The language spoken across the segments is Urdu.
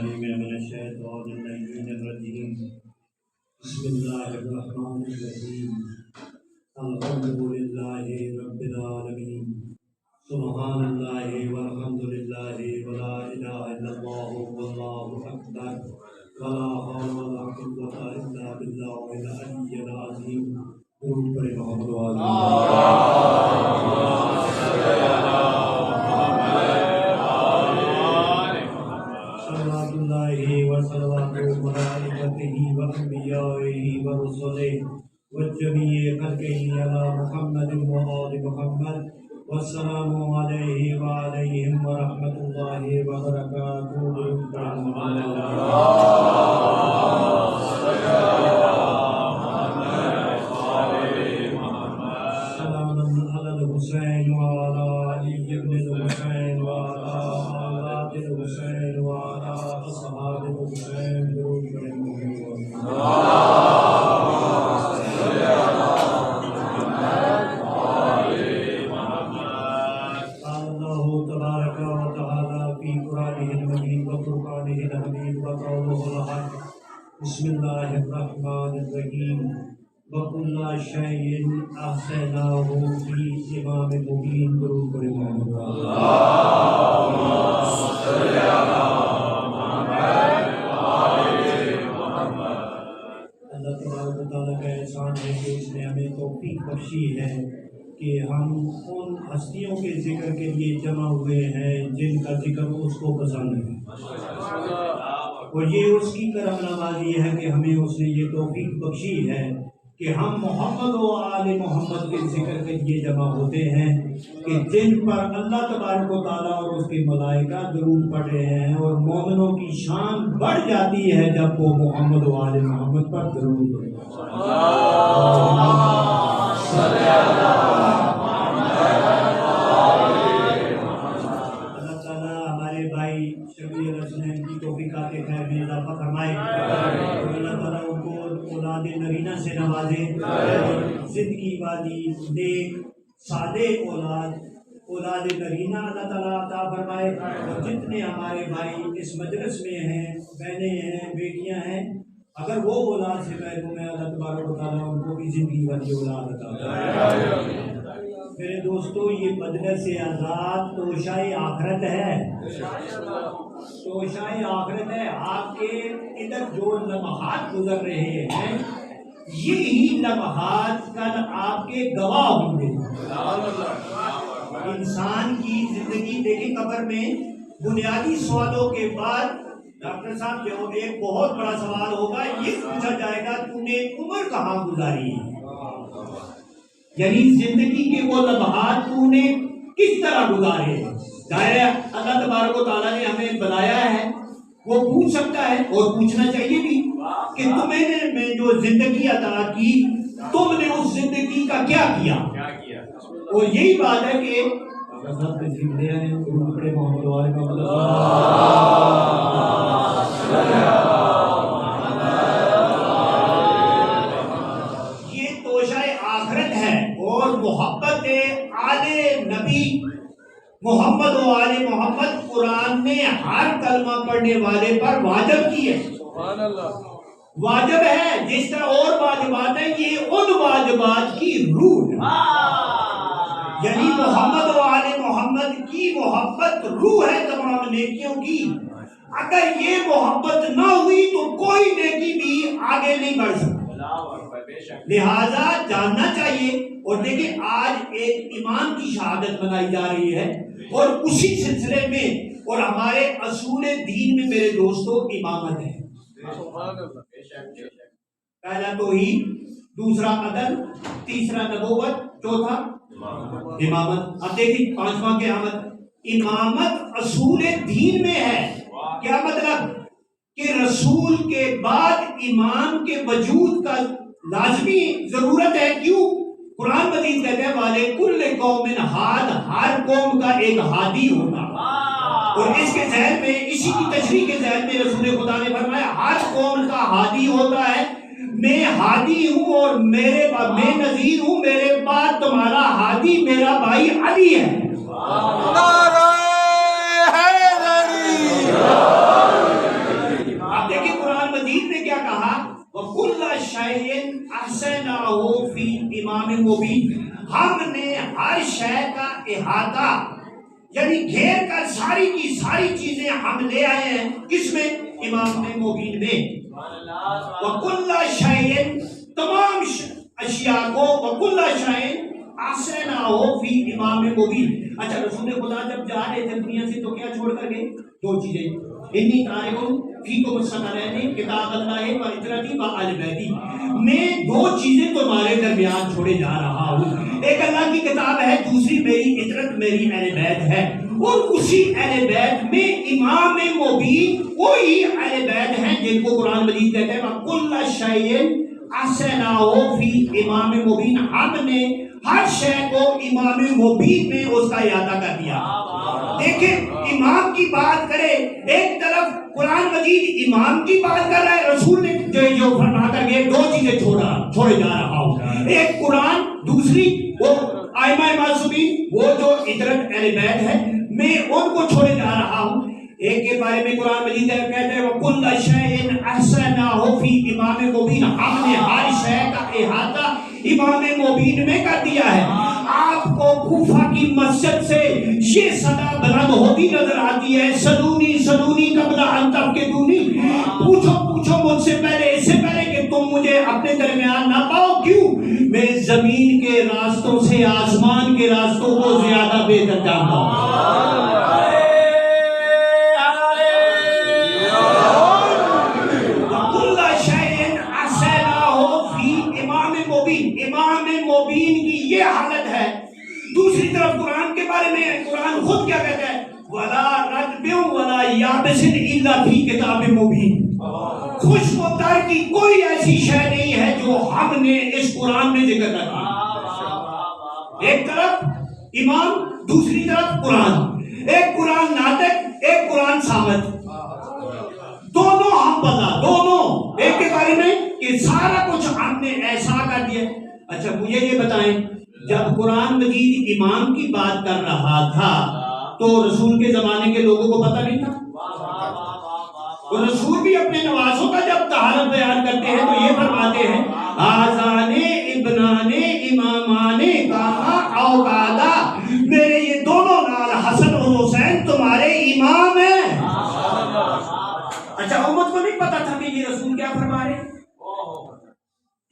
من الشيطان اللعين الرجيم بسم الله الرحمن الرحيم الحمد لله رب العالمين سبحان الله والحمد لله ولا إله إلا الله والله أكبر ولا حول ولا قوة إلا بالله العلي العظيم درود پر محمد و آل صلوات الله وصلوات ملائكته وأنبيائه ورسله وجميع خلقه على محمد وآل محمد والسلام عليه وعليهم ورحمة الله وبركاته. سلام على الحسين وعلى علي بن الحسين وعلى أولاد الحسين وعلى أصحاب الحسين. بسم الله الرحمن الرحيم وكل شيء أحصيناه في إمام مبين. درود پر محمد. اللهم صل على محمد وآل محمد. اللہ تبارک و تعالیٰ کا احسان ہے کہ اس نے ہمیں توفیق بخشی ہے کہ ہم ان ہستیوں کے ذکر کے لیے جمع ہوئے ہیں جن کا ذکر اس کو پسند ہے، اور یہ اس کی کرم نوازی ہے کہ ہمیں اس نے یہ توفیق بخشی ہے کہ ہم محمد و آل محمد کے ذکر کے لیے جمع ہوتے ہیں کہ جن پر اللہ تبارک و تعالیٰ اور اس کے ملائکہ درود پڑھ رہے ہیں، اور مومنوں کی شان بڑھ جاتی ہے جب وہ محمد و آل محمد پر درود پڑھتے ہیں. اللہ تعالیٰ ہمارے بھائی شبیر الحسنین کی توفیقات خیر میں اضافہ فرمائے، اور اللہ تعالیٰ ان کو اولاد نرینہ سے نوازے، زندگی والی نیک صالح اولاد نرینہ اللہ تعالیٰ عطا فرمائے. اور جتنے ہمارے بھائی اس مجلس میں ہیں، بہنیں ہیں، بیٹیاں ہیں، اگر وہ اولاد سے محروم ہے، اللہ تبارک و تعالیٰ ان کو بھی زندگی والی اولاد عطا فرمائے. میرے دوستو، یہ مجلس آزاد توشائے آخرت ہے، توشائے آخرت ہے. آپ کے ادھر جو لمحات گزر رہے ہیں، یہی لمحات کل آپ کے گواہ ہوں گے. انسان کی زندگی دیکھیں، قبر میں بنیادی سوالوں کے بعد ڈاکٹر صاحب جو ایک بہت بڑا سوال ہوگا، یہ پوچھا جائے گا تو نے عمر کہاں گزاری ہے، یعنی زندگی کے وہ لمحات تو نے کس طرح گزارے. ظاہر ہے اللہ تبارک و تعالیٰ نے ہمیں بنایا ہے، وہ پوچھ سکتا ہے اور پوچھنا چاہیے بھی کہ تمہیں نے میں جو زندگی عطا کی، تم نے اس زندگی کا کیا کیا. اور یہی بات ہے کہ یہ توشائے آخرت ہے، اور محبت آل نبی محمد و آل محمد قرآن نے ہر کلمہ پڑھنے والے پر واجب کی ہے. واجب ہے، جس طرح اور واجبات ہیں، یہ ان واجبات کی روح ہے. یعنی محمد و آل محمد کی محبت روح ہے تمام نیکیوں کی. اگر یہ محبت نہ ہوئی تو کوئی نیکی بھی آگے نہیں بڑھ سکتی. لہذا جاننا چاہیے. اور دیکھیں، آج ایک امام کی شہادت منائی جا رہی ہے، اور اسی سلسلے میں اور ہمارے اصول دین میں میرے دوستو امامت ہے. پہلا توحید، دوسرا عدل، تیسرا نبوت، چوتھا امامت. اب دیکھیں پانچواں قیامت. امامت اصول دین میں ہے. کیا مطلب؟ کہ رسول کے بعد امام کے وجود کا لازمی ضرورت ہے. کیوں؟ قرآن مجید کہتے ہیں وَلِكُلِّ قَوْمٍ ہاد، ہر قوم کا ایک ہادی ہوتا. اور اس کے ذہن میں، اسی کی تشریح کے ذہن میں رسول خدا نے فرمایا ہر قوم کا ہادی ہوتا ہے. میں ہادی ہوں اور میں نذیر ہوں، میرے بعد تمہارا ہادی میرا بھائی علی ہے. نعرہ حیدری. مبین. ہم نے ہر شے کا احاطہ یعنی گھیر کر ساری کی ساری چیزیں ہم لے آئے ہیں کس میں؟ امام مبین میں. وَكُلَّ شَيْءٍ تمام اشیاء کو وَكُلَّ شَيْءٍ أَحْصَيْنَاهُ فِي امام مبین. اچھا رسول خدا جب جا رہے تھے دنیا سے تو کیا چھوڑ کر گئے؟ دو چیزیں. انی تارکم فیکم الثقلین کتاب اللہ و اطرتی و آل بیتی. میں دو چیزیں تمہارے درمیان چھوڑے جا رہا ہوں. ایک اللہ کی کتاب ہے, دوسری میری اطرت میری اہل بیت ہے. اور اسی اہل بیت میں امام مبین وہی اہل بیت ہیں جن کو قرآن مجید کہتے ہیں وَكُلَّ شَيْءٍ أَحْصَيْنَاهُ فِي امام مبین. ہم نے ہر شے کو امام مبین میں اس کا احاطہ کر دیا. دیکھیں امام کی بات کرے, ایک طرف قرآن مجید امام کی بات کر رہا ہے, رسول نے جو فرما کر گئے دو چیزیں چھوڑے جا رہا ہوں. ایک قرآن, دوسری وہ ائمہ معصومین وہ جو اطرت اہل بیت ہے میں ان کو چھوڑے جا رہا ہوں. ایک کے بارے میں قرآن مجید کہتے ہیں وَكُلَّ شَيْءٍ أَحْصَيْنَاهُ فِي امام مبین. ہم نے ہر شے کا احاطہ امام مبین میں کر دیا ہے. آپ کو کوفہ کی مسجد سے یہ صدا بلند ہوتی نظر آتی ہے سلونی سلونی قبل ان تفقدونی. پوچھو مجھ سے پہلے, اس سے پہلے کہ تم مجھے اپنے درمیان نہ پاؤ. کیوں؟ میں زمین کے راستوں سے آسمان کے راستوں کو زیادہ بہتر جانتا ہوں. امام مبین کی یہ حالت ہے. دوسری طرف قرآن کے بارے میں قرآن خود کیا کہتا ہے وَلَا رَطْبٍ وَلَا يَابِسٍ إِلَّا فِي كِتَابٍ مُبِينٍ. خشک و تر کی کوئی ایسی شے نہیں ہے جو ہم نے اس قرآن میں ذکر کر دی. ایک طرف امام, دوسری طرف قرآن. ایک قرآن ناطق, ایک قرآن صامت. دونوں ہم بتا, دونوں ایک کے بارے میں کہ سارا کچھ ہم نے ایسا کر دیا. اچھا مجھے یہ بتائیں, جب قرآن مجید امام کی بات کر رہا تھا تو رسول کے زمانے کے لوگوں کو پتہ نہیں تھا؟ تو رسول بھی اپنے نوازوں کا جب طہارت بیان کرتے ہیں تو یہ فرماتے ہیں آذان ابنان امامان کہا اوقادا, میرے یہ دونوں نال حسن اور حسین تمہارے امام ہیں. اچھا امت کو نہیں پتا تھا کہ یہ رسول کیا فرما رہے ہیں,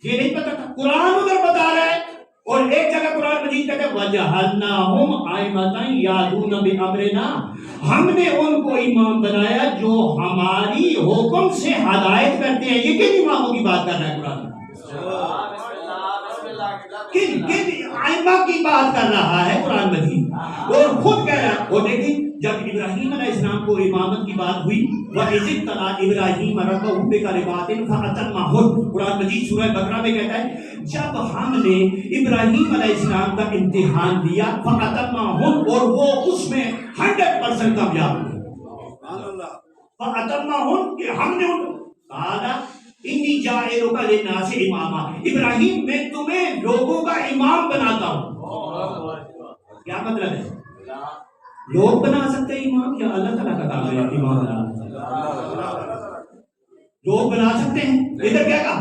یہ نہیں پتا تھا. قرآن ادھر بتا رہا ہے اور ایک جگہ قرآن مجید کہتا ہے وَجَعَلْنَاهُمْ أَئِمَّةً يَهْدُونَ بِأَمْرِنَا. ہم نے ان کو امام بنایا جو ہماری حکم سے ہدایت کرتے ہیں. یہ کن اماموں کی بات کر رہا ہے قرآن؟ کن ائمہ کی بات کر رہا ہے قرآن مجید اور خود کہہ رہا ہے. اور دیکھیں جب ابراہیم علیہ السلام کو امامت کی بات ہوئی وَإِذِ ابْتَلَىٰ إِبْرَاهِيمَ رَبَّهُ بِكَلِمَاتٍ فَأَتَمَّهُنَّ. قرآن مجید سورہ بقرہ میں کہتا ہے جب ہم نے ابراہیم علیہ السلام کا امتحان دیا فَأَتَمَّهُنَّ, اور وہ اس میں 100% کامیاب ہوئے. فَأَتَمَّهُنَّ کہ ہم نے ان قَالَ إِنِّي جَاعِلُكَ لِلنَّاسِ إِمَامًا. ابراہیم میں تمہیں لوگوں کا امام بناتا ہوں. کیا مطلب ہے؟ لوگ بنا سکتے ہیں امام یا اللہ تعالیٰ کا کام ہے امام بنا؟ لوگ بنا سکتے ہیں. ادھر کیا کہا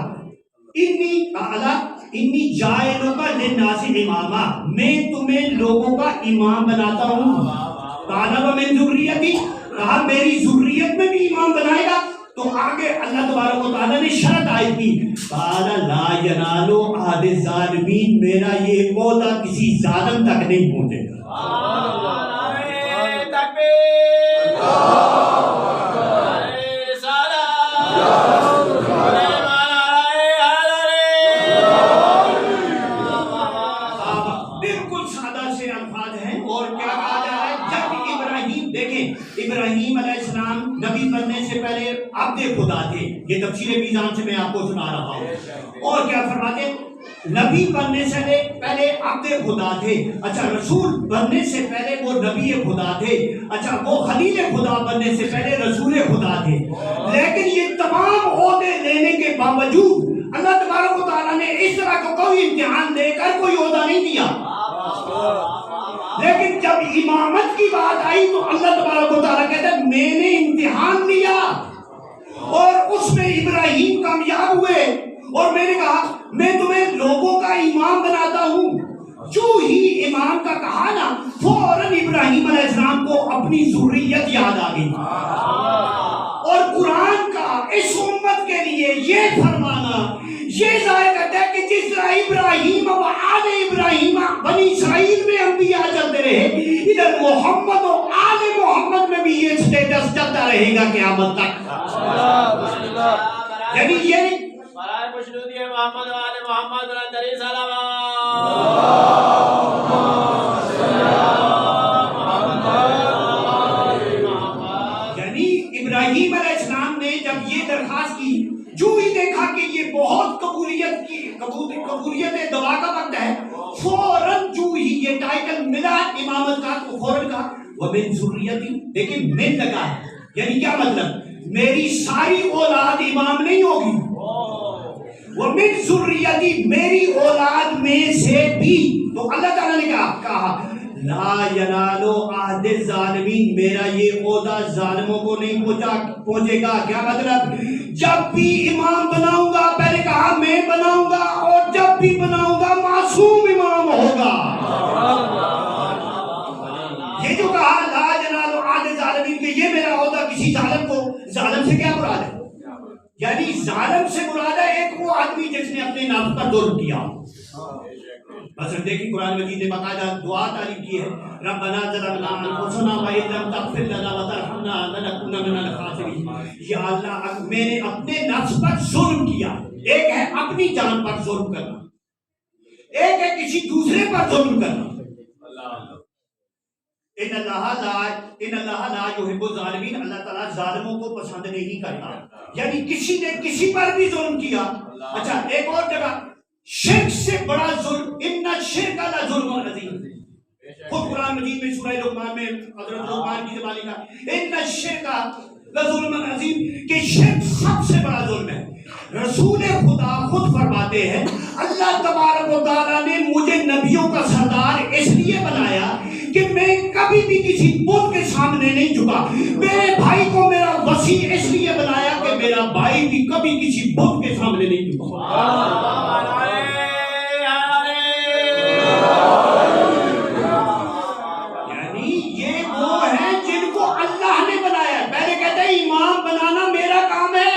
انی جاعلک للناس اماما, میں تمہیں لوگوں کا امام بناتا ہوں. قال ومن ذریتی, کہا میری ذریت میں بھی امام بنائے گا. تو آگے اللہ تبارک و تعالیٰ نے شرط عائد کی قال لا ینال احد الظالمین, میرا یہ عہدہ کسی ظالم تک نہیں پہنچے گا. بالکل سادہ سے الفاظ ہیں. اور کیا کہا جا رہا ہے جب ابراہیم, دیکھیں ابراہیم علیہ السلام نبی بننے سے پہلے عبد خدا تھے. یہ تفسیر میزان سے میں آپ کو سنا رہا ہوں. اور کیا فرماتے نبی بننے سے پہلے عبد خدا تھے. اچھا رسول بننے سے پہلے وہ نبی خدا تھے. اچھا وہ خلیل خدا بننے سے پہلے رسول خدا تھے. لیکن یہ تمام عہدے لینے کے باوجود اللہ تبارک و تعالیٰ نے اس طرح کو کوئی امتحان دے کر کوئی عہدہ نہیں دیا. لیکن جب امامت کی بات آئی تو اللہ تبارک و تعالیٰ کہتا ہے میں نے امتحان لیا اور اس میں ابراہیم کامیاب ہوئے. اور میں نے کہا میں تمہیں لوگوں کا امام بناتا ہوں جو ہی امام کا کہا نا فوراً ابراہیم علیہ السلام کو اپنی ذریت یاد آ گئی. اور قرآن کا اس امت کے لیے یہ فرمانا یہ ظاہر کرتا ہے کہ جس طرح ابراہیم و آل ابراہیم بنی اسرائیل میں انبیاء چلتے رہے، ادھر محمد و آل محمد میں بھی یہ سٹیٹس چلتا رہے گا قیامت تک. یعنی یہ محمد و آل محمد یعنی ابراہیم علیہ السلام نے جب یہ درخواست کی، جو ہی دیکھا کہ یہ بہت قبولیت دعا کا وقت ہے، فوراً جو ہی یہ ٹائٹل ملا امامت کا تو فوراً کہا وَمِن ذُرِّيَّتِي، لیکن من لگا ہے. یعنی کیا مطلب؟ میری ساری اولاد امام نہیں ہوگی، وَمِن ذُرِّيَّتِي میری اولاد میں سے بھی. تو اللہ تعالیٰ نے کہا لا ینالو عہد الظالمین، میرا یہ عہدہ ظالموں کو نہیں پہنچے گا. کیا مطلب؟ جب بھی امام بناؤں گا، پہلے کہا میں بناؤں گا، اور جب بھی بناؤں گا معصوم امام ہوگا. یہ جو کہا لا ینالو عہد الظالمین کہ یہ میرا عہدہ کسی ظالم کو، ظالم سے کیا مراد ہے؟ یعنی ظالم سے مراد ہے ایک وہ آدمی جس نے اپنے نفس پر ظلم کیا. بس دیکھیں قرآن مجید نے باقاعدہ دعا تعلیم کی ہے، ربنا ظلمنا انفسنا وان لم تغفر لنا وترحمنا لنکونن من الخاسرین. یا اللہ میں نے اپنے نفس پر ظلم کیا. ایک ہے اپنی جان پر ظلم کرنا، ایک ہے کسی دوسرے پر ظلم کرنا. ان اللہ لا یحب الظالمین، اللہ تعالیٰ ظالموں کو پسند نہیں کرتا. یعنی کسی نے کسی پر بھی ظلم کیا. اچھا ایک اور جگہ شرک سے بڑا ظلم، ان الشرک لظلم عظیم. خود قرآن مجید میں سورہ لقمان میں حضرت لقمان کی زبان کا ان الشرک لظلم عظیم کہ شرک سب سے بڑا ظلم ہے. رسول خدا خود فرماتے ہیں اللہ تبارک و تعالیٰ نے مجھے نبیوں کا سردار اس لیے بنایا کہ میں کبھی بھی کسی بت کے سامنے نہیں جھکا. میرے بھائی کو میرا وسیع اس لیے بنایا کہ میرا بھائی بھی کبھی کسی بت کے سامنے نہیں جھکا. یعنی یہ وہ ہیں جن کو اللہ نے بنایا. پہلے کہتے ہیں امام بنانا میرا کام ہے،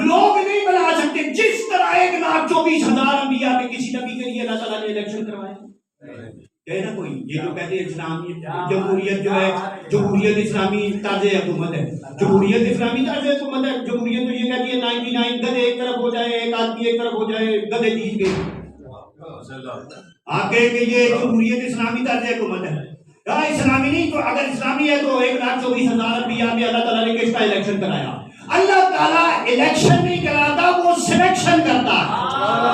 لوگ نہیں بنا سکتے. جس طرح 1,24,000 انبیاء میں کسی نبی کے لیے اللہ تعالیٰ نے الیکشن کروایا. کہے نا کوئی یہ جو کہتے ہیں اسلامی جمہوریت جو ہے، جمہوریت اسلامی طرز حکومت ہے، جمہوریت اسلامی طرز حکومت ہے. جمہوریت تو یہ کہتی ہے 99 گدھے ایک طرف ہو جائے، ایک آدمی ایک طرف ہو جائے، گدھے جیت گئے. آپ کہیں کہ یہ جمہوریت اسلامی طرز حکومت ہے. اسلامی نہیں تو اگر اسلامی ہے تو 1,24,000 انبیاء میں اللہ تعالیٰ نے کس کا الیکشن کرایا؟ اللہ تعالیٰ الیکشن نہیں کراتا، وہ سلیکشن کرتا.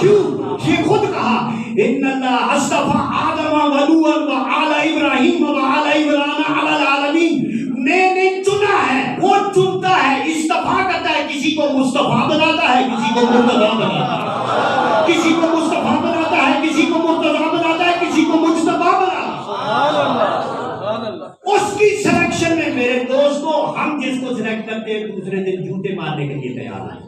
کیوں؟ یہ خود کہا ان اللہ اصطفیٰ آدم ونوحا وآل ابراہیم وآل عمران علی العالمین. میں نے چنا ہے، وہ چنتا ہے، استفا کرتا ہے. کسی کو مصطفیٰ بناتا ہے، کسی کو مرتضیٰ بناتا ہے، کسی کو مصطفیٰ بناتا ہے، کسی کو مرتضیٰ بناتا ہے، کسی کو مجتبیٰ بناتا ہے. اس کی سلیکشن میں میرے دوستو ہم جس کو سلیکٹ کرتے ہیں دوسرے دن جوتے مارنے کے لیے تیار ہیں.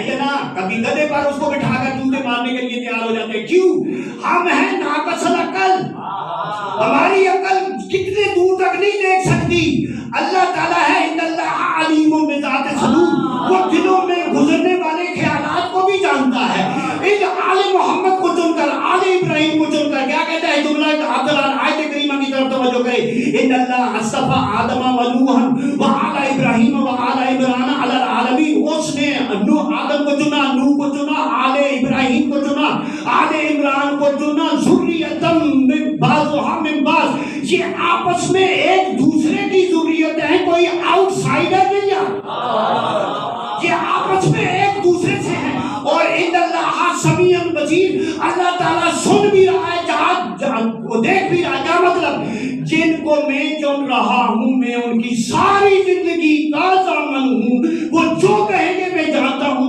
یا نا کبھی گدھے پر اس کو بٹھا کر جوتے مارنے کے لیے تیار ہو جاتے ہیں. کیوں؟ ہم ہیں ناقص العقل. ہماری عقل کتنے دور تک نہیں دیکھ سکتی. اللہ تعالیٰ ہے ان اللہ علیم بذات الصدور، وہ دلوں میں گزرنے والے خیالات کو بھی جانتا ہے. ان آل محمد کو چن کر، آل ابراہیم کو چن کر کیا کہتا ہے جملہ عبداللہ آیت کریمہ کی طرف توجہ کرے. ان اللہ اصطفیٰ آدم ونوحا وآل ابراہیم وآل عمران علی العالمین. اس نے آدم کو چنا، نوح کو چنا، آل ابراہیم کو چنا، آل عمران کو چنا. ذریۃ من بعضها من بعض، یہ آپس میں ایک دوسرے کی ذریت ہے، کوئی آؤٹ سائڈر نہیں ہے. یہ آپس میں ایک دوسرے سے ہے. اور ان اللہ سمیع بصیر، اللہ تعالیٰ سن بھی رہا ہے، وہ دیکھ بھی رہا ہے. کیا مطلب؟ جن کو میں چن رہا ہوں میں ان کی ساری زندگی کا ضامن ہوں. وہ جو کہیں گے میں جانتا ہوں،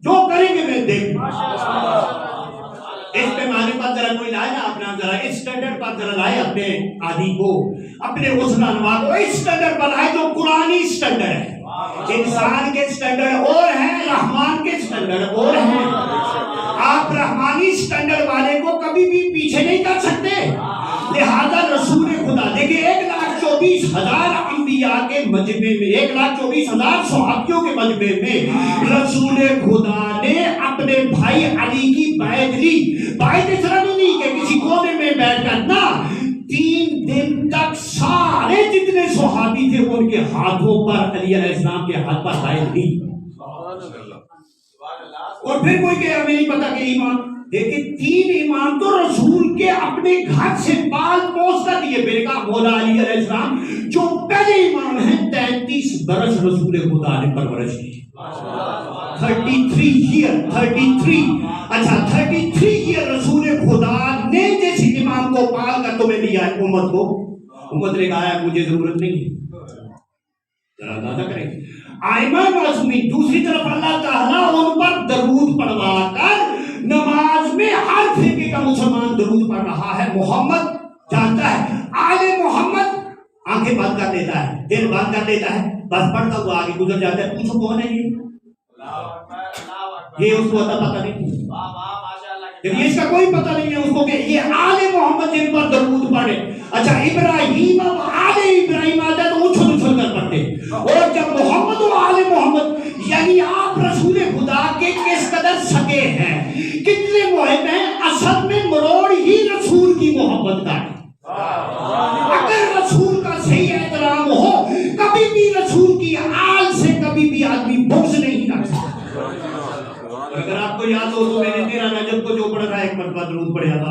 جو کریں گے میں دیکھ. اس پیمانے پر ذرا کوئی لائے نا اپنا، ذرا اس اسٹینڈرڈ پر ذرا لائے اپنے آدھی کو، اپنے اس رہنما کو اس اسٹینڈرڈ پر لائے جو قرآنی اسٹینڈرڈ ہے. انسان کے اسٹینڈرڈ اور ہیں، رحمان کے اسٹینڈرڈ اور ہیں. آپ رحمانی انسانی سٹینڈرڈ والے کو کبھی بھی پیچھے نہیں کر سکتے. لہذا رسول خدا دیکھیں 1,24,000 انبیاء کے مجمع میں 1,24,000 صحابیوں کے مجمع میں رسول خدا نے اپنے بھائی علی کی بیعت لی. بیعت اس طرح نہیں کہ کسی کونے میں بیٹھ کر نہ 3 دن تک سارے جتنے صحابی تھے ان کے ہاتھوں پر علی علیہ السلام کے ہاتھ پر بیعت لی. اور پھر کوئی کہ ہمیں نہیں پتا کہ ایمان دیکھیں 3 ایمان تو رسول کے اپنے گھر سے بال پوس کر دیے. میرے کہا مولا علی علیہ السلام جو پہلے ایمان ہیں 33 برس رسول خدا نے پرورش کی. 33 اچھا 33 ایئر رسول خدا نے جس امام کو پال کر تمہیں دیا ہے امت کو. امت نے کہا ہے مجھے ضرورت نہیں ہے. ذرا اندازہ کریں آئمہ معصومین. دوسری طرف اللہ تعالیٰ ان پر درود پڑھوا کر نماز میں ہر فرقے کا مسلمان درود پڑھ رہا ہے. محمد جانتا ہے آل محمد آنکھیں بند کر دیتا ہے دل بند کر دیتا ہے بس پڑھتا ہوا آگے گزر جاتا ہے. پوچھو کون ہے یہ اس کو پتہ نہیں اس کا کوئی پتہ نہیں ہے اس کو کہ یہ آل محمد جن پر درود پڑھے. اچھا ابراہیم اب آل ابراہیم آتا ہے تو اچھل اچھل کر پڑھتے. اور جب محمد و آل محمد یعنی آپ رسول خدا کے کس قدر سگے ہیں کتنے محب ہیں. اصل میں مروڑ ہی رسول کی محبت کا ہے. اگر رسول کا صحیح احترام ہو کبھی بھی رسول کی آل سے کبھی بھی آدمی بغض نہیں رکھ سکتا. اگر آپ کو یاد ہو تو میں نے 13 رجب کو جو پڑھا تھا ایک مرتبہ درود پڑھا تھا.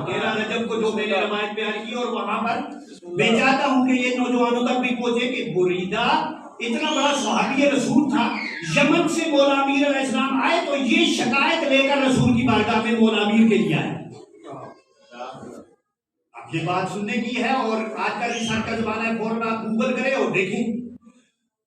13 رجب کو جو میں نے روایت بیان کی اور وہاں پر میں چاہتا ہوں کہ یہ نوجوانوں تک بھی پہنچے کہ بریدہ اتنا بڑا صحابی رسول تھا. یمن سے مولا امیر علیہ السلام آئے تو یہ شکایت لے کر رسول کی بارگاہ میں مولا امیر کے لیے آئے. اب یہ بات سننے کی ہے اور آج کا ریسرچ کا زمانہ ہے فوراً آپ گوگل کریں اور دیکھیں.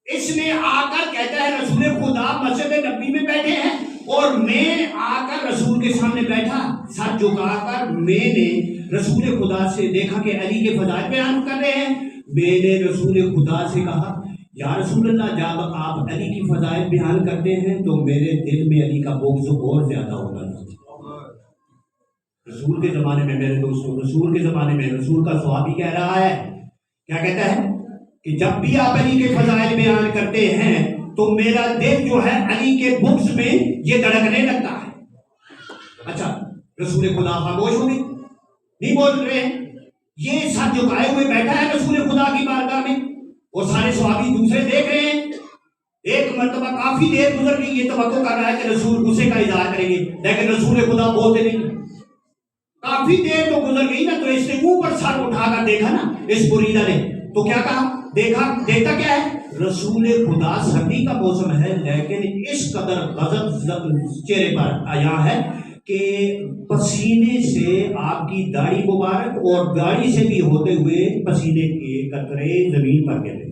اس نے آ کر کہتا ہے رسول خدا مسجد نبی میں بیٹھے ہیں اور میں آ کر رسول کے سامنے بیٹھا سر جھکا کر میں نے رسول خدا سے دیکھا کہ علی کے فضائل بیان کر رہے ہیں. میں نے رسول خدا سے کہا یا رسول اللہ جب آپ علی کی فضائل بیان کرتے ہیں تو میرے دل میں علی کا بغض اور زیادہ ہوتا ہے. رسول کے زمانے میں میرے دوستوں رسول کے زمانے میں رسول کا صحابی کہہ رہا ہے کیا کہتا ہے کہ جب بھی آپ علی کے فضائل بیان کرتے ہیں تو میرا دل جو ہے علی کے بغض میں یہ دھڑکنے لگتا ہے. اچھا رسول خدا خاموش ہو گئے نہیں بول رہے ہیں. یہ سر جھکائے ہوئے بیٹھا ہے رسول خدا کی بارگاہ میں اور سارے صحابی دوسرے دیکھ رہے ہیں. ایک مرتبہ کافی دیر گزر گئی یہ توقع کر رہا ہے کہ رسول غصے کا اظہار کریں گے لیکن رسول خدا بولتے نہیں. کافی دیر تو گزر گئی نا تو اس نے اوپر سر اٹھا کر دیکھا نا اس بریدہ نے تو کیا کہا دیکھتا کیا ہے رسول خدا سردی کا موسم ہے لیکن اس قدر غضب چہرے پر آیا ہے کہ پسینے سے آپ کی داڑھی مبارک اور داڑھی سے بھی ہوتے ہوئے پسینے کے قطرے زمین پر گر رہے.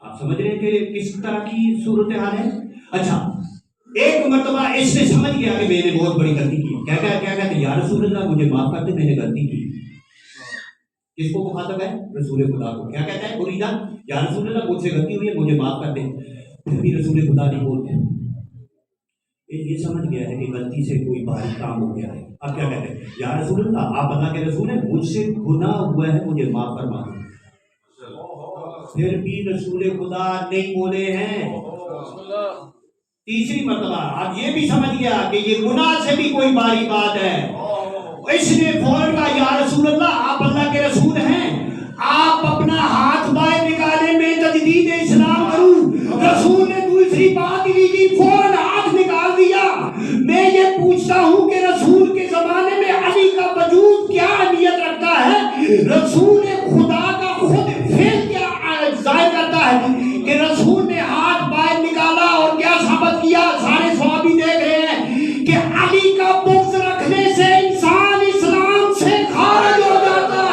آپ سمجھ رہے ہیں کہ کس طرح کی صورتحال ہے. اچھا ایک مرتبہ اس نے سمجھ گیا کہ میں نے بہت بڑی غلطی کی. کیا کہتے یا رسول اللہ مجھے معاف کر دے میں نے غلطی کی. کس کو مخاطب ہے رسول خدا کو. کیا کہتا ہے بریدہ یا رسول اللہ مجھ سے غلطی ہوئی ہے مجھے معاف کر دے. پھر بھی رسول خدا نہیں بولتے. یہ سمجھ گیا ہے کہ غلطی سے کوئی بھاری کام ہو گیا ہے. اب کیا کہتے ہیں یا رسول اللہ آپ اللہ کے رسول ہیں مجھ سے گناہ ہوا ہے مجھے معاف فرما دو. پھر بھی رسول خدا نہیں بولے ہیں. تیسری مرتبہ اب یہ بھی سمجھ گیا کہ یہ گناہ سے بھی کوئی باری بات ہے. اس نے فوراً کہا یا رسول اللہ آپ اللہ کے رسول ہیں آپ اپنا ہاتھ باہر نکالے میں تجدید اسلام کروں. رسول نے دوسری بات ہی کی فوراً ہاتھ نکال دیا. میں یہ پوچھتا ہوں کہ رسول کے زمانے میں علی کا وجود کیا اہمیت رکھتا ہے. رسول خدا کا خود فعل کیا ظاہر کرتا ہے کہ رسول نے ہاتھ باہر نکالا اور کیا ثابت کیا. سارے صحابی دیکھ رہے ہیں کہ علی کا بغض رکھنے سے انسان اسلام سے خارج ہو جاتا ہے.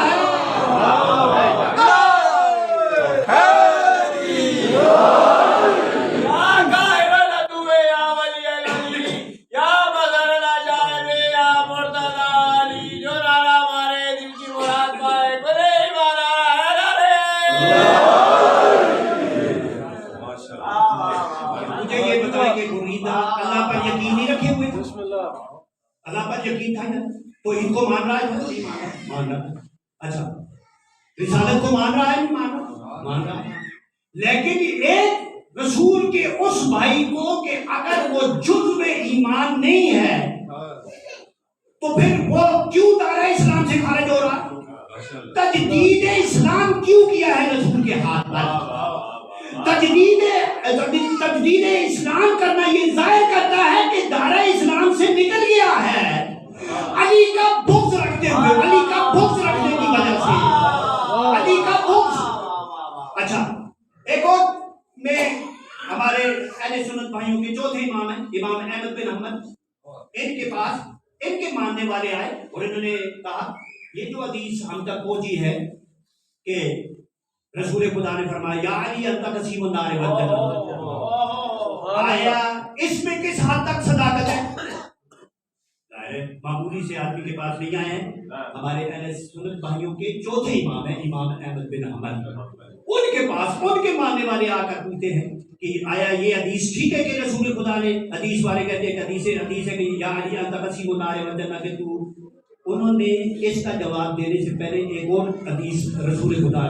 اللہ پر یقین تھا نا، تو ان کو مان رہا ہے، مان رہا ہے. اچھا رسالت کو مان رہا ہے، نہیں مان رہا ہے. لیکن ایک رسول کے اس بھائی کو کہ اگر وہ جزو ایمان نہیں ہے تو پھر وہ کیوں دائرہ اسلام سے خارج ہو رہا؟ تجدید اسلام کیوں کیا ہے رسول کے ہاتھ پر؟ تجدید اسلام کرنا یہ ظاہر کرتا ہے کہ دائرہ اسلام سے نکل گیا ہے علی کا بغض رکھتے ہوئے، علی کا بغض رکھنے کی وجہ سے، علی کا بغض. اچھا ایک اور میں ہمارے اہل سنت بھائیوں کے چوتھے امام ہیں امام احمد بن حنبل. ان کے پاس ان کے ماننے والے آئے اور انہوں نے کہا یہ جو حدیث ہم تک پہنچی ہے کہ رسول خدا نے فرمایا یا علی انت قسیم النار والجنہ، آیا اس میں کس حد تک صداقت ہے؟ معمولی سے آدمی کے پاس نہیں آئے ہیں. ہمارے اہل سنت بھائیوں کے چوتھے امام ہیں امام احمد بن حنبل. ان کے پاس ان کے ماننے والے آ کر پوچھتے ہیں کہ آیا یہ حدیث ٹھیک ہے کہ رسول خدا نے، حدیث والے کہتے ہیں کہ حدیث ہے کہ یا علی انت قسیم النار والجنہ کہ تو. انہوں نے اس کا جواب دینے سے پہلے ایک اور حدیث رسول خدا نے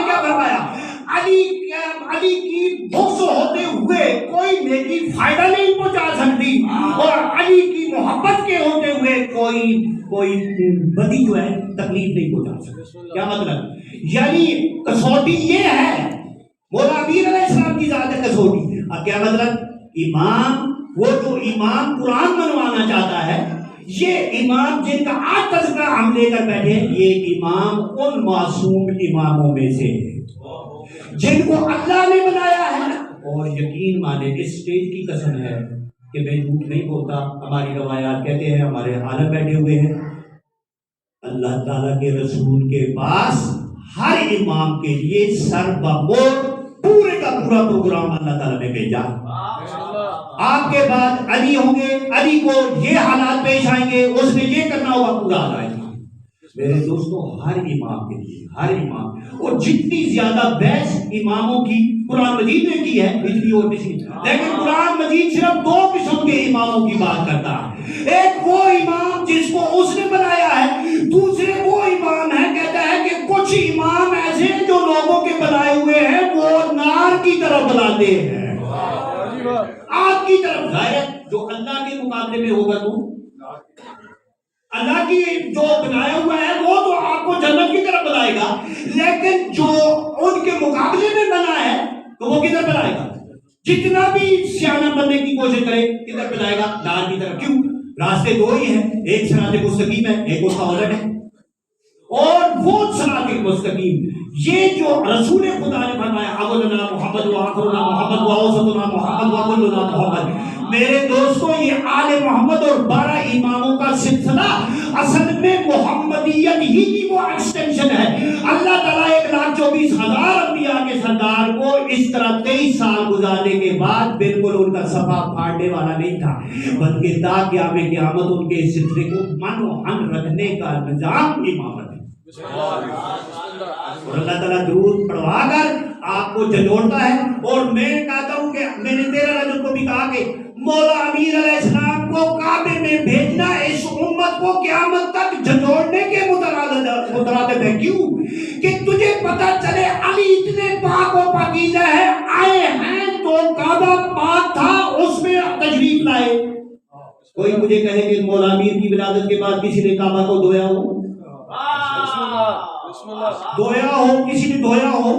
کیا فرمایا؟ علی کی بغض ہوتے ہوئے کوئی نیکی فائدہ نہیں پہنچا سکتی اور علی کی محبت کے ہوتے ہوئے کوئی بدی جو ہے تکلیف نہیں پہنچا سکتی. کیا مطلب؟ یعنی کسوٹی یہ ہے، مولا امیر علیہ السلام کی ذات ہے کسوٹی. اب کیا مطلب؟ امام، وہ جو امام قرآن منوانا چاہتا ہے، یہ امام جن کا آج تذکرہ ہم لے کر بیٹھے، یہ امام ان معصوم اماموں میں سے ہے جن کو اللہ نے بنایا ہے. اور یقین مانے اس اسٹیج کی قسم ہے کہ میں جھوٹ نہیں بولتا، ہماری روایات کہتے ہیں، ہمارے عالم بیٹھے ہوئے ہیں، اللہ تعالیٰ کے رسول کے پاس ہر امام کے لیے سر بموڑ پورے کا پورا پروگرام اللہ تعالیٰ نے بھیجا. آپ کے بعد علی ہوں گے، علی کو یہ حالات پیش آئیں گے، اس نے یہ کرنا ہوگا، پورا آئے گا. میرے دوستو ہر امام کے لیے، ہر امام، اور جتنی زیادہ بحث اماموں کی قرآن مجید نے کی ہے اتنی اور کسی، لیکن قرآن مجید صرف دو قسم کے اماموں کی بات کرتا ہے. ایک وہ امام جس کو اس نے بنایا ہے، دوسرے وہ امام ہے کہتا ہے کہ کچھ امام ایسے جو لوگوں کے بنائے ہوئے ہیں وہ نار کی طرف بلاتے ہیں، آگ کی طرف. ظاہر جو اللہ کے مقابلے میں ہوگا تو اللہ کی جو بنایا ہوا ہے وہ تو آپ کو جنت کی طرف بلائے گا، لیکن جو ان کے مقابلے میں بنا ہے تو وہ کدھر بلائے گا؟ جتنا بھی سیانہ بننے کی کوشش کرے کدھر بلائے گا؟ نار کی طرف. کیوں؟ راستے دو ہی ہیں، ایک صراط مستقیم ہے، ایک اس کا الٹ ہے. اور وہ صراط مستقیم یہ جو رسول خدا نے فرمایا اولنا محمد و آخرنا محمد و اوسطنا محمد و کلنا محمد. میرے دوستو یہ آل محمد اور 12 اماموں کا سلسلہ اصل میں محمدیت ہی کی وہ ایکسٹینشن ہے. اللہ تعالیٰ 1,24,000 انبیاء کے سردار کو اس طرح 23 سال گزارنے کے بعد بالکل ان کا صفحہ پھاڑنے والا نہیں تھا، بلکہ تا قیامت ان کے سلسلے کو من و ہن رکھنے کا نظام امامت ہے. اور اللہ تعالیٰ درود پڑھوا کر آپ کو جھنجھوڑتا ہے. اور میں کہتا ہوں کہ میں نے 13 رجب کو بھی کہا کہ مولا امیر علیہ السلام کو کعبے میں بھیجنا اس امت کو قیامت تک جھنجھوڑنے کے مترادف ہے. کیوں؟ کہ تجھے پتہ چلے علی اتنے پاک و پاکیزہ ہے، آئے ہیں تو کعبہ پاک تھا اس میں تشریف لائے. کوئی مجھے کہے کہ مولا امیر کی ولادت کے بعد کسی نے کعبہ کو دھویا ہو، کسی نے دھویا ہو؟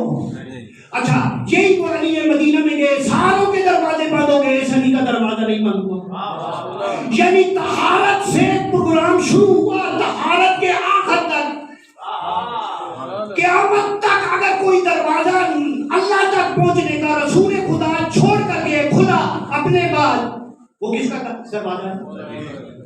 اچھا یہی تو علی مدینہ میں گئے، ساروں کے دروازے بند ہو گئے، اس علی کا دروازہ نہیں بند ہوا. یعنی طہارت سے پروگرام شروع ہوا، طہارت کے آخر تک، قیامت تک اگر کوئی دروازہ اللہ تک پہنچنے کا رسول خدا چھوڑ کر کے کھلا اپنے بعد، وہ کس کا دروازہ ہے؟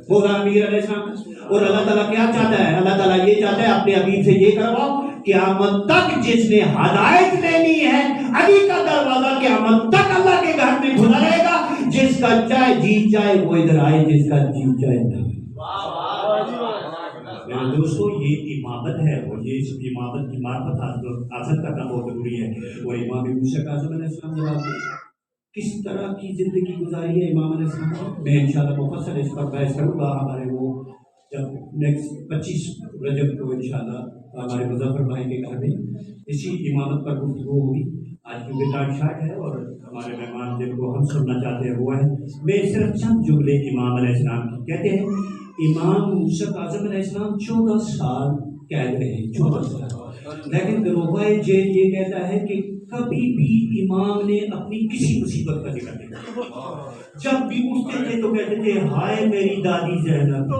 مولا امیر علیہ السلام. اور اللہ تعالیٰ کیا چاہتا ہے؟ اللہ تعالیٰ یہ چاہتا ہے اپنے حبیب سے یہ کرواؤ، قیامت تک جس نے ہدایت لینی ہے علی کا دروازہ قیامت تک اللہ کے گھر میں کھلا رہے گا. جس کا چاہے جی چاہے وہ ادھر آئے، جس کا جی چاہے نہ. میرے دوستو یہ امامت ہے، اور یہ اس امامت کی معرفت حاصل کرنا بہت ضروری ہے. اور امام موسیٰ کاظم علیہ السلام جواب دے کس طرح کی زندگی گزاری ہے امام علیہ السلام نے. میں انشاءاللہ مفصل اس پر بحث کروں گا ہمارے وہ جب نیکسٹ 25 رجب کو انشاءاللہ ہمارے مظفر بھائی کے گھر میں اسی امامت پر گفتگو ہوگی. آج کی ٹائم شارٹ ہے اور ہمارے مہمان جن کو ہم سننا چاہتے ہیں وہ ہے. میں صرف چند جملے امام علیہ السلام کی. کہتے ہیں امام موسیٰ کاظم علیہ السلام 14 سال قید رہے. 14 سال. لیکن دروغہ جیل یہ کہتا ہے کہ کبھی بھی امام نے اپنی کسی مصیبت کا ذکر نہیں کیا. جب بھی اٹھتے تھے تو کہتے تھے ہائے میری دادی زینب،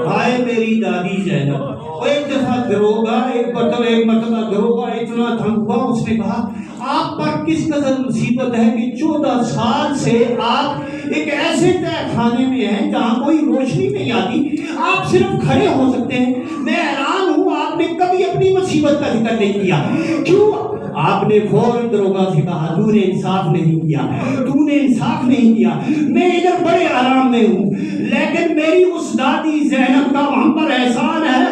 ہائے میری دادی زینب. اور ایک دفعہ دروغہ ایک مرتبہ دروغہ اتنا تنگ ہوا، اس نے کہا آپ پر کس قدر مصیبت ہے کہ 14 سال سے آپ ایک ایسے تہہ خانے میں ہیں جہاں کوئی روشنی نہیں آتی، آپ صرف کھڑے ہو سکتے ہیں. میں حیران ہوں آپ نے کبھی اپنی مصیبت کا ذکر نہیں کیا. کیوں؟ آپ نے فوراً دروغہ سے کہا تو نے انصاف نہیں کیا، تو نے انصاف نہیں کیا. میں ادھر بڑے آرام میں ہوں لیکن میری اس دادی زینب کا ہم پر احسان ہے.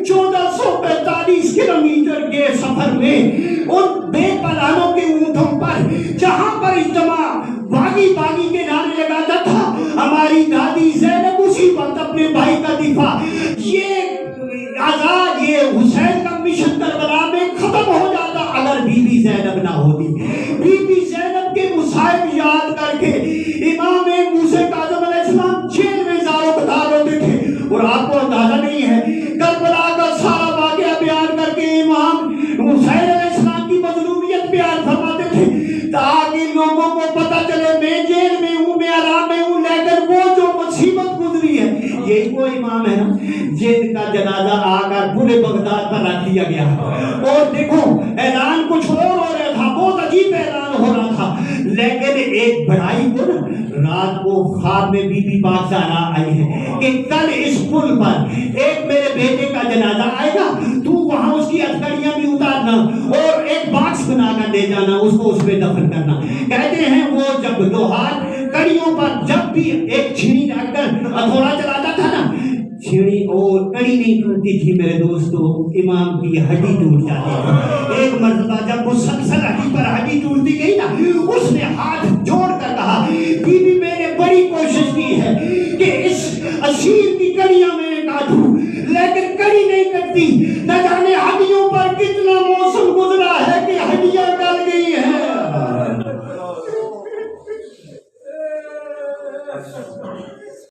1445 کلومیٹر کے سفر میں ان بے پناہوں کے اونٹوں پر جہاں پر اجتماع باغی باغی کے نعرے لگاتا تھا، ہماری دادی زینب اسی وقت اپنے بھائی کا دفاع. یہ آزاد یہ حسین کا مشن کربلا میں ختم ہو جاتا اگر بی بی زینب نہ ہوتی. بی بی زینب کے مصائب یاد کر کے امام موسیٰ کاظم علیہ السلام جیل میں زاروں قطار ہوتے تھے. اور آپ کو اندازہ نہیں ہے کربلا کا سارا واقعہ بیان کر کے امام موسیٰ علیہ السلام کی مظلومیت بیان فرماتے تھے تاکہ لوگوں کو پتہ چلے میں جیل میں ہوں، میں آرام میں ہوں، لیکن وہ جو مصیبت گزری ہے یہی وہ امام ہے نا جن کا جنازہ آ کر پورے بغداد پر رکھ دیا گیا. اور دیکھو اعلان کچھ اور ہو رہا تھا، بہت عجیب اعلان ہو رہا تھا، لیکن ایک بڑائی کو رات کو خواب میں بی بی پاک زہرا آئی ہے کہ کل اس پل پر ایک میرے بیٹے کا جنازہ آئے گا، تو وہاں اس کی ہتھکڑیاں بھی اتارنا اور ایک باکس بنا کر لے جانا، اس کو اس میں دفن کرنا. کہتے ہیں وہ جب لوہار کڑیوں پر جب بھی ایک چھری رکھ کر ہتھوڑا چلاتا تھا نا، چھری اور کڑی نہیں ٹوٹتی تھی میرے دوستو، امام کی ہڈی ٹوٹ جاتی تھی. ایک مرتبہ جب مسلسل ہڈی پر ہڈی ٹوٹتی گئی نا، اس نے ہاتھ جوڑ کر کہا بی بی میں نے بڑی کوشش کی ہے کہ اس اسیر کی کڑیاں میں نے کاٹوں لیکن کڑی نہیں کٹتی، نہ جانے ہڈیوں